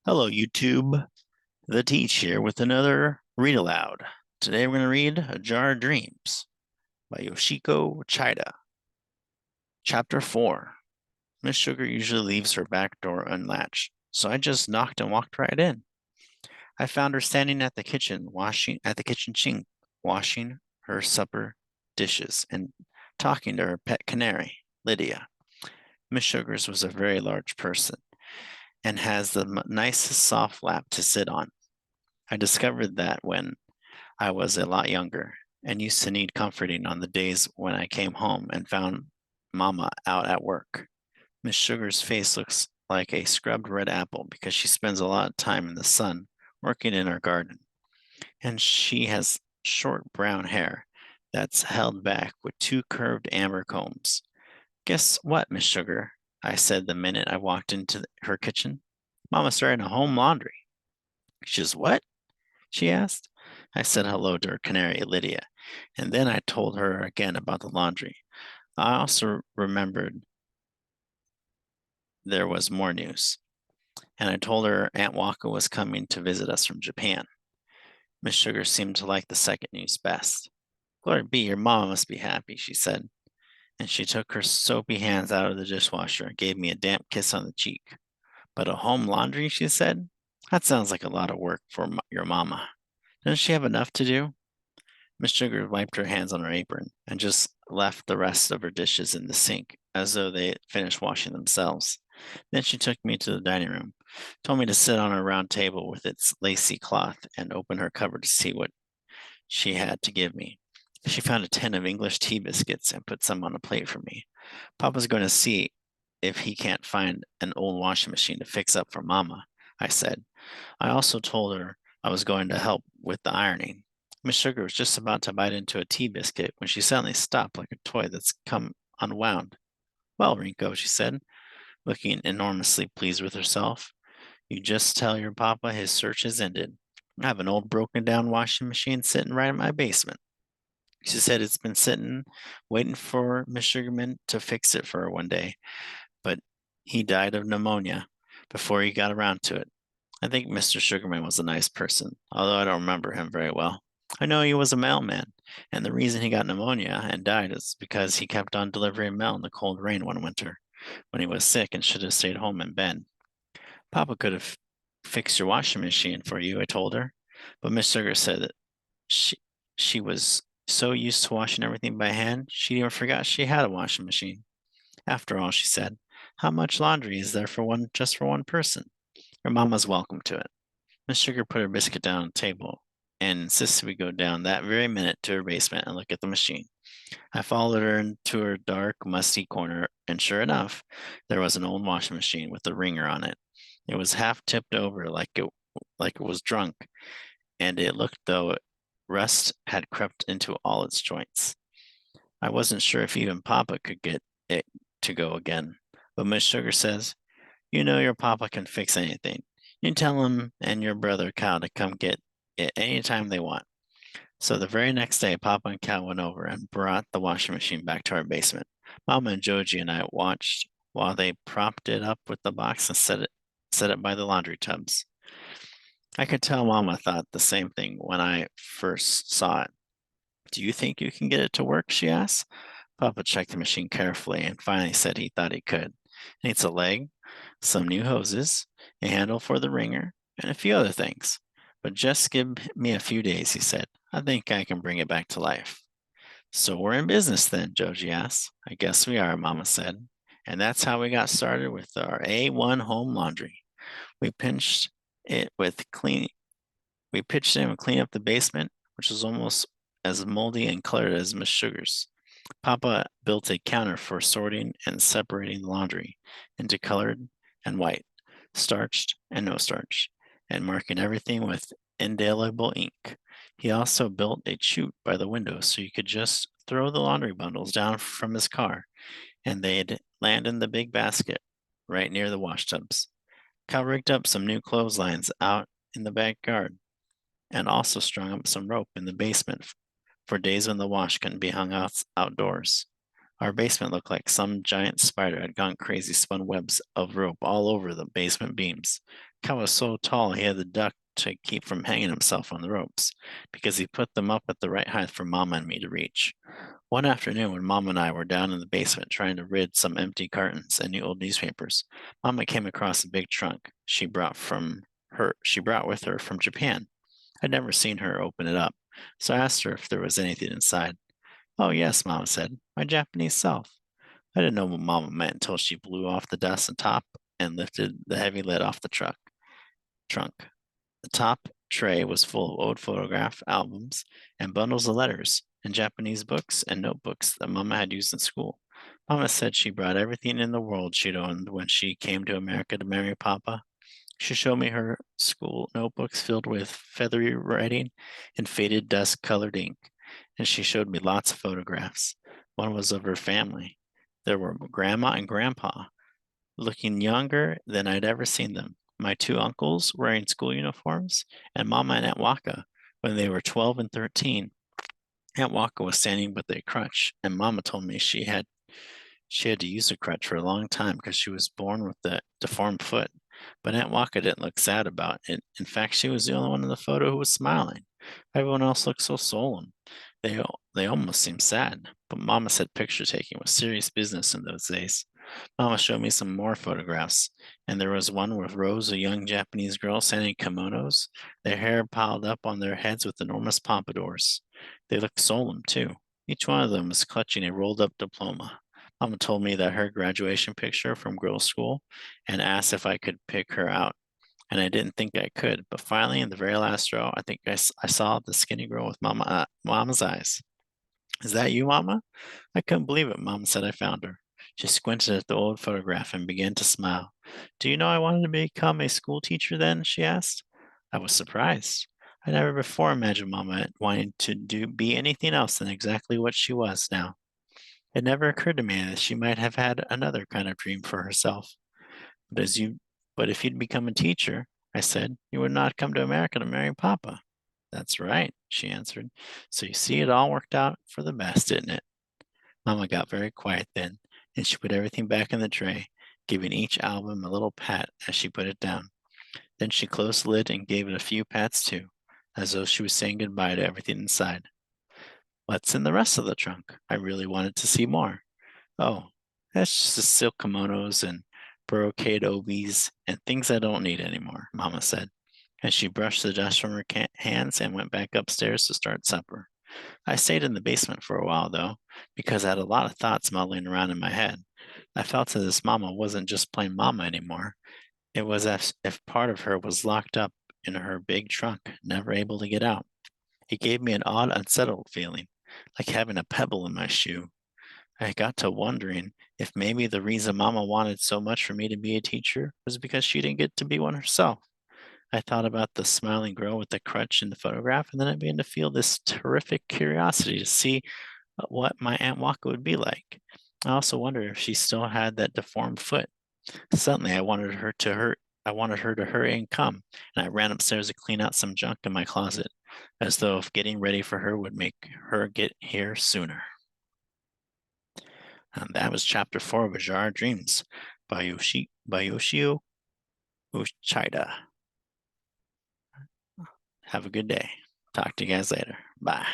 Hello, YouTube. The Teach here with another read aloud. Today we're going to read A Jar of Dreams by Yoshiko Uchida. Chapter 4. Miss Sugar usually leaves her back door unlatched, so I just knocked and walked right in. I found her standing at the kitchen sink, washing her supper dishes and talking to her pet canary, Lydia. Miss Sugar's was a very large person and has the nicest soft lap to sit on. I discovered that when I was a lot younger and used to need comforting on the days when I came home and found Mama out at work. Miss Sugar's face looks like a scrubbed red apple because she spends a lot of time in the sun working in her garden. And she has short brown hair that's held back with two curved amber combs. Guess what, Miss Sugar? I said the minute I walked into her kitchen. Mama started a home laundry. She's what? She asked. I said hello to her canary, Lydia, and then I told her again about the laundry. I also remembered there was more news, and I told her Aunt Waka was coming to visit us from Japan. Miss Sugar seemed to like the second news best. Glory be, your mama must be happy, she said, and she took her soapy hands out of the dishwasher and gave me a damp kiss on the cheek. But a home laundry, she said? That sounds like a lot of work for your mama. Doesn't she have enough to do? Miss Sugar wiped her hands on her apron and just left the rest of her dishes in the sink as though they had finished washing themselves. Then she took me to the dining room, told me to sit on a round table with its lacy cloth, and open her cupboard to see what she had to give me. She found a tin of English tea biscuits and put some on a plate for me. Papa's going to see if he can't find an old washing machine to fix up for Mama, I said. I also told her I was going to help with the ironing. Miss Sugar was just about to bite into a tea biscuit when she suddenly stopped like a toy that's come unwound. Well, Rinko, she said, looking enormously pleased with herself, you just tell your papa his search has ended. I have an old broken down washing machine sitting right in my basement. She said it's been sitting, waiting for Miss Sugarman to fix it for her one day, but he died of pneumonia before he got around to it. I think Mr. Sugarman was a nice person, although I don't remember him very well. I know he was a mailman, and the reason he got pneumonia and died is because he kept on delivering mail in the cold rain one winter when he was sick and should have stayed home in bed. Papa could have fixed your washing machine for you, I told her, but Miss Sugar said that she she was so used to washing everything by hand, she even forgot she had a washing machine. After all, she said, how much laundry is there for one just for one person? Your mama's welcome to it. Miss Sugar put her biscuit down on the table and insisted we go down that very minute to her basement and look at the machine. I followed her into her dark, musty corner, and sure enough, there was an old washing machine with a ringer on it. It was half tipped over like it was drunk, and it looked though rust had crept into all its joints. I wasn't sure if even Papa could get it to go again, but Miss Sugar says, you know your papa can fix anything. You tell him and your brother Cal to come get it anytime they want. So the very next day, Papa and Cal went over and brought the washing machine back to our basement. Mama and Joji and I watched while they propped it up with the box and set it by the laundry tubs. I could tell Mama thought the same thing when I first saw it. Do you think you can get it to work? She asked. Papa checked the machine carefully and finally said he thought he could. It needs a leg, some new hoses, a handle for the ringer, and a few other things. But just give me a few days, he said. I think I can bring it back to life. So we're in business then, Joji asked. I guess we are, Mama said. And that's how we got started with our A1 home laundry. We pinched it with clean we pitched in and cleaned up the basement, which was almost as moldy and cluttered as Miss Sugar's. Papa built a counter for sorting and separating the laundry into colored and white, starched and no starch, and marking everything with indelible ink. He also built a chute by the window so you could just throw the laundry bundles down from his car and they'd land in the big basket right near the wash tubs. Cal rigged up some new clotheslines out in the backyard and also strung up some rope in the basement for days when the wash couldn't be hung out outdoors. Our basement looked like some giant spider had gone crazy, spun webs of rope all over the basement beams, cow was so tall he had the duck to keep from hanging himself on the ropes, because he put them up at the right height for Mama and me to reach. One afternoon, when Mama and I were down in the basement trying to rid some empty cartons and new old newspapers, Mama came across a big trunk she brought with her from Japan. I'd never seen her open it up, so I asked her if there was anything inside. Oh, yes, Mama said, my Japanese self. I didn't know what Mama meant until she blew off the dust on top and lifted the heavy lid off the trunk. The top tray was full of old photograph albums and bundles of letters and Japanese books and notebooks that Mama had used in school. Mama said she brought everything in the world she'd owned when she came to America to marry Papa. She showed me her school notebooks filled with feathery writing and faded dust-colored ink, and she showed me lots of photographs. One was of her family. There were Grandma and Grandpa, looking younger than I'd ever seen them. My two uncles wearing school uniforms, and Mama and Aunt Waka when they were 12 and 13. Aunt Waka was standing with a crutch, and Mama told me she had to use a crutch for a long time because she was born with a deformed foot. But Aunt Waka didn't look sad about it. In fact, she was the only one in the photo who was smiling. Everyone else looked so solemn. They almost seemed sad. But Mama said picture taking was serious business in those days. Mama showed me some more photographs, and there was one with rows of young Japanese girls standing in kimonos, their hair piled up on their heads with enormous pompadours. They looked solemn, too. Each one of them was clutching a rolled up diploma. Mama told me that her graduation picture from girls' school and asked if I could pick her out. And I didn't think I could, but finally, in the very last row, I think I saw the skinny girl with Mama's eyes. Is that you, Mama? I couldn't believe it. Mama said I found her. She squinted at the old photograph and began to smile. Do you know I wanted to become a school teacher then? She asked. I was surprised. I never before imagined Mama wanting to be anything else than exactly what she was now. It never occurred to me that she might have had another kind of dream for herself. But as you but if you'd become a teacher, I said, you would not come to America to marry Papa. That's right, she answered. So you see, it all worked out for the best, didn't it? Mama got very quiet then, and she put everything back in the tray, giving each album a little pat as she put it down. Then she closed the lid and gave it a few pats too, as though she was saying goodbye to everything inside. What's in the rest of the trunk? I really wanted to see more. Oh, that's just the silk kimonos and brocade obies and things I don't need anymore, Mama said, and she brushed the dust from her hands and went back upstairs to start supper. I stayed in the basement for a while, though, because I had a lot of thoughts muddling around in my head. I felt that this Mama wasn't just plain Mama anymore. It was as if part of her was locked up in her big trunk, never able to get out. It gave me an odd, unsettled feeling, like having a pebble in my shoe. I got to wondering if maybe the reason Mama wanted so much for me to be a teacher was because she didn't get to be one herself. I thought about the smiling girl with the crutch in the photograph, and then I began to feel this terrific curiosity to see what my Aunt Waka would be like. I also wondered if she still had that deformed foot. Suddenly, I wanted her to hurry and come, and I ran upstairs to clean out some junk in my closet, as though if getting ready for her would make her get here sooner. And that was chapter 4 of A Jar of Dreams by Yoshio Uchida. Have a good day. Talk to you guys later. Bye.